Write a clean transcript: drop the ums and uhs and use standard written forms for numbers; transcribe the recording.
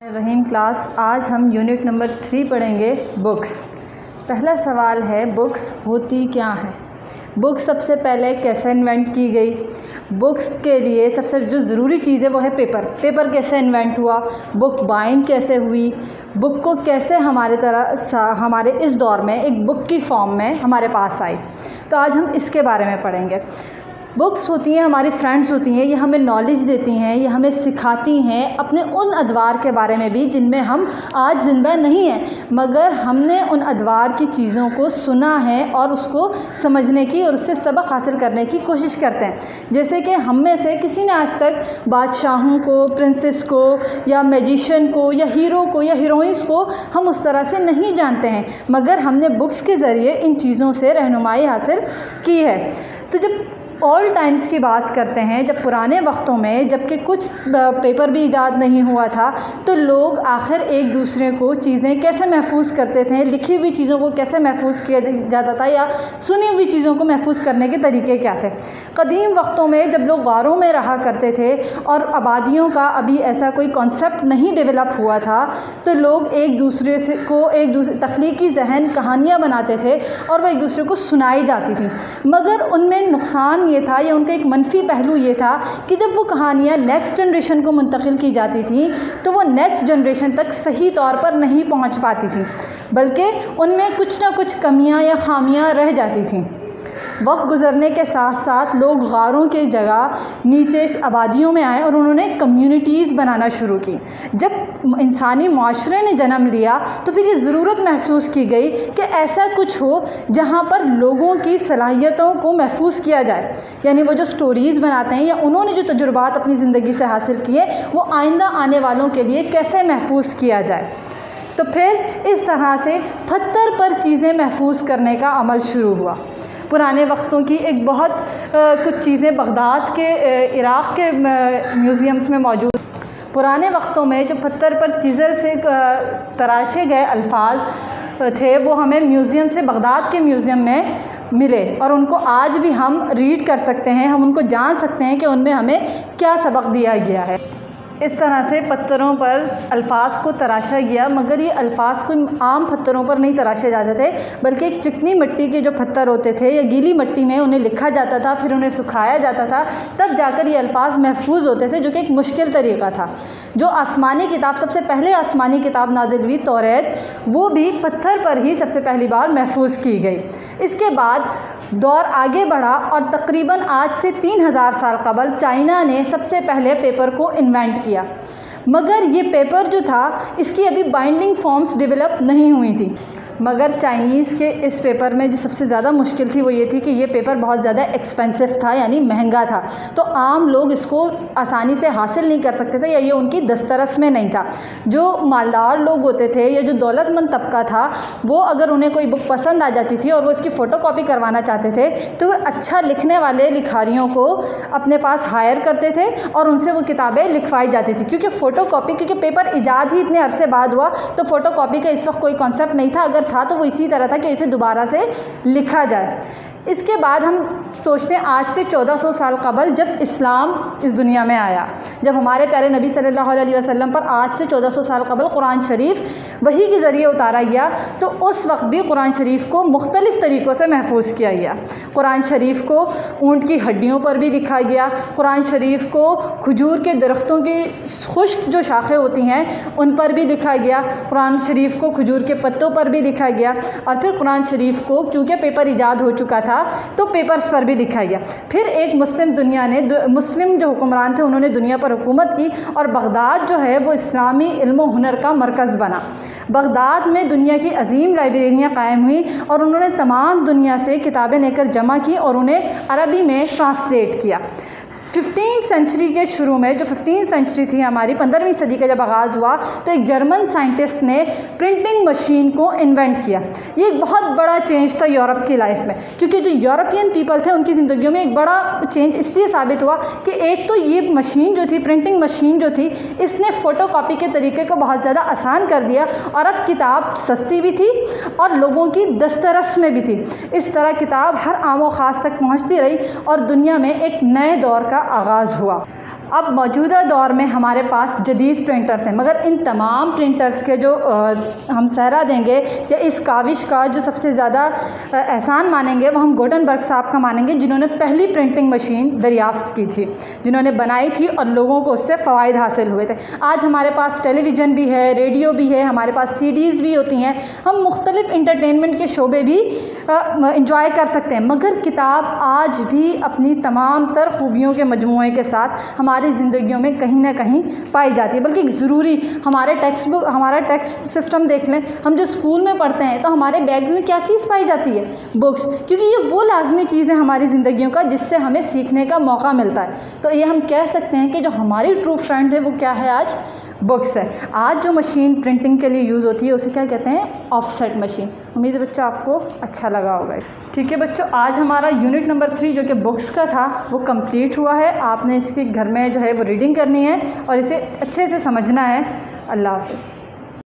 रहीम class. आज हम unit number 3 पढ़ेंगे बुक्स। पहला सवाल है, बुक्स होती क्या हैं? बुक्स सबसे पहले कैसे इन्वेंट की गई? बुक्स के लिए सबसे जो ज़रूरी चीज़ है वो है पेपर। पेपर कैसे इन्वेंट हुआ? बुक बाइंड कैसे हुई? बुक को कैसे हमारे इस दौर में एक बुक की फॉर्म में हमारे पास आई? तो आज हम इसके बारे में पढ़ेंगे। बुक्स होती हैं, हमारी फ्रेंड्स होती हैं, ये हमें नॉलेज देती हैं, ये हमें सिखाती हैं अपने उन अदवार के बारे में भी जिनमें हम आज ज़िंदा नहीं हैं, मगर हमने उन अदवार की चीज़ों को सुना है और उसको समझने की और उससे सबक हासिल करने की कोशिश करते हैं। जैसे कि हम में से किसी ने आज तक बादशाहों को, प्रिंसेस को या मैजिशियन को या हीरो को या हीरोइंस को हम उस तरह से नहीं जानते हैं, मगर हमने बुक्स के ज़रिए इन चीज़ों से रहनुमाई हासिल की है। तो जब ऑल टाइम्स की बात करते हैं, जब पुराने वक्तों में, जबकि कुछ पेपर भी ईजाद नहीं हुआ था, तो लोग आखिर एक दूसरे को चीज़ें कैसे महफूज करते थे, लिखी हुई चीज़ों को कैसे महफूज किया जाता था या सुनी हुई चीज़ों को महफूज करने के तरीके क्या थे। कदीम वक्तों में जब लोग गारों में रहा करते थे और आबादियों का अभी ऐसा कोई कॉन्सेप्ट नहीं डेवलप हुआ था, तो लोग एक दूसरे तख्लीकी जहन कहानियाँ बनाते थे और वो एक दूसरे को सुनाई जाती थी। मगर उनमें नुकसान ये था, या उनका एक मनफी पहलू ये था कि जब वो कहानियाँ नेक्स्ट जनरेशन को मुंतकिल की जाती थी तो वो नेक्स्ट जनरेशन तक सही तौर पर नहीं पहुंच पाती थी, बल्कि उनमें कुछ ना कुछ कमियां या खामियां रह जाती थीं। वक्त गुज़रने के साथ साथ लोग गारों के जगह नीचे आबादियों में आए और उन्होंने कम्युनिटीज़ बनाना शुरू की। जब इंसानी माशरे ने जन्म लिया तो फिर ये ज़रूरत महसूस की गई कि ऐसा कुछ हो जहाँ पर लोगों की सलाहियतों को महफूज किया जाए, यानी वो जो स्टोरीज़ बनाते हैं या उन्होंने जो तजुर्बात अपनी ज़िंदगी से हासिल किए वो आइंदा आने वालों के लिए कैसे महफूज किया जाए। तो फिर इस तरह से पत्थर पर चीज़ें महफूज करने का अमल शुरू हुआ। पुराने वक्तों की एक बहुत कुछ चीज़ें बगदाद के, इराक़ के म्यूज़ियम्स में मौजूद। पुराने वक्तों में जो पत्थर पर चिज़ल से तराशे गए अल्फाज थे वो हमें म्यूज़ियम से, बगदाद के म्यूज़ियम में मिले और उनको आज भी हम रीड कर सकते हैं, हम उनको जान सकते हैं कि उनमें हमें क्या सबक दिया गया है। इस तरह से पत्थरों पर अल्फाज को तराशा गया, मगर ये अल्फाज कोई आम पत्थरों पर नहीं तराशे जाते थे, बल्कि एक चिकनी मिट्टी के जो पत्थर होते थे या गीली मिट्टी में उन्हें लिखा जाता था, फिर उन्हें सुखाया जाता था, तब जाकर ये अल्फाज महफूज होते थे, जो कि एक मुश्किल तरीक़ा था। जो आसमानी किताब, सबसे पहले आसमानी किताब नाज़िल हुई तौरात, वो भी पत्थर पर ही सबसे पहली बार महफूज की गई। इसके बाद दौर आगे बढ़ा और तकरीबन आज से 3000 साल कबल चाइना ने सबसे पहले पेपर को इन्वेंट किया, मगर ये पेपर जो था इसकी अभी बाइंडिंग फॉर्म्स डेवलप नहीं हुई थी। मगर चाइनीज़ के इस पेपर में जो सबसे ज़्यादा मुश्किल थी वो ये थी कि ये पेपर बहुत ज़्यादा एक्सपेंसिव था, यानी महंगा था, तो आम लोग इसको आसानी से हासिल नहीं कर सकते थे या ये उनकी दस्तरस में नहीं था। जो मालदार लोग होते थे या जो दौलतमंद तबका था, वो अगर उन्हें कोई बुक पसंद आ जाती थी और वो इसकी फ़ोटोकॉपी करवाना चाहते थे तो वो अच्छा लिखने वाले लिखारियों को अपने पास हायर करते थे और उनसे वो किताबें लिखवाई जाती थी। क्योंकि पेपर ईजाद ही इतने अरसे बाद हुआ, तो फ़ोटोकॉपी का इस वक्त कोई कॉन्सेप्ट नहीं था, अगर था तो वो इसी तरह था कि इसे दोबारा से लिखा जाए। इसके बाद हम सोचते हैं आज से 1400 साल कबल जब इस्लाम इस दुनिया में आया, जब हमारे प्यारे नबी सल्लल्लाहु अलैहि वसल्लम पर आज से 1400 साल कबल कुरान शरीफ वही के ज़रिए उतारा गया, तो उस वक्त भी कुरान शरीफ को मुख्तलिफ़ तरीक़ों से महफूज किया गया। कुरान शरीफ को ऊँट की हड्डियों पर भी लिखा गया, कुरान शरीफ को खजूर के दरख्तों की खुश्क जो शाखें होती हैं उन पर भी लिखा गया, कुरान शरीफ को खजूर के पत्तों पर भी लिखा गया, और फिर कुरान शरीफ को क्योंकि पेपर ईजाद हो चुका था तो पेपर्स पर भी लिखा गया। फिर एक मुस्लिम जो हुक्मरान थे उन्होंने दुनिया पर हुकूमत की और बगदाद जो है वो इस्लामी इल्म व हुनर का मरकज़ बना। बगदाद में दुनिया की अजीम लाइब्रेरियाँ कायम हुई और उन्होंने तमाम दुनिया से किताबें लेकर जमा की और उन्हें अरबी में ट्रांसलेट किया। 15वीं सेंचुरी के शुरू में, जो 15वीं सेंचुरी थी हमारी, 15वीं सदी का जब आगाज़ हुआ तो एक जर्मन साइंटिस्ट ने प्रिंटिंग मशीन को इन्वेंट किया। ये एक बहुत बड़ा चेंज था यूरोप की लाइफ में, क्योंकि जो यूरोपियन पीपल थे उनकी ज़िंदगियों में एक बड़ा चेंज इसलिए साबित हुआ कि एक तो ये मशीन जो थी, प्रिंटिंग मशीन जो थी, इसने फ़ोटोकॉपी के तरीके को बहुत ज़्यादा आसान कर दिया और अब किताब सस्ती भी थी और लोगों की दस्तरस में भी थी। इस तरह किताब हर आम व ख़ास तक पहुँचती रही और दुनिया में एक नए दौर का आगाज़ हुआ। अब मौजूदा दौर में हमारे पास जदीद प्रिंटर्स हैं, मगर इन तमाम प्रिंटर्स के जो हम सहरा देंगे या इस काविश का जो सबसे ज़्यादा एहसान मानेंगे वो हम गुटेनबर्ग साहब का मानेंगे, जिन्होंने पहली प्रिंटिंग मशीन दरियाफ्त की थी, जिन्होंने बनाई थी और लोगों को उससे फ़वाइद हासिल हुए थे। आज हमारे पास टेलीविज़न भी है, रेडियो भी है, हमारे पास सीडीज़ भी होती हैं, हम मुख्तलिफ़ इंटरटेनमेंट के शोबे भी इंजॉय कर सकते हैं, मगर किताब आज भी अपनी तमाम तर खूबियों के मजमूए के साथ हमारी ज़िंदगियों में कहीं ना कहीं पाई जाती है। बल्कि ज़रूरी हमारा टेक्स्ट सिस्टम देख लें, हम जो स्कूल में पढ़ते हैं तो हमारे बैग्स में क्या चीज़ पाई जाती है? बुक्स, क्योंकि ये वो लाजमी चीज़ है हमारी ज़िंदगियों का जिससे हमें सीखने का मौका मिलता है। तो ये हम कह सकते हैं कि जो हमारी ट्रू फ्रेंड है वो क्या है? आज बुक्स है। आज जो मशीन प्रिंटिंग के लिए यूज़ होती है उसे क्या कहते हैं? Offset machine. उम्मीद है बच्चों आपको अच्छा लगा होगा। ठीक है बच्चों, आज हमारा यूनिट नंबर 3 जो कि बुक्स का था वो कंप्लीट हुआ है। आपने इसके घर में जो है वो रीडिंग करनी है और इसे अच्छे से समझना है। अल्लाह हाफ़िज़।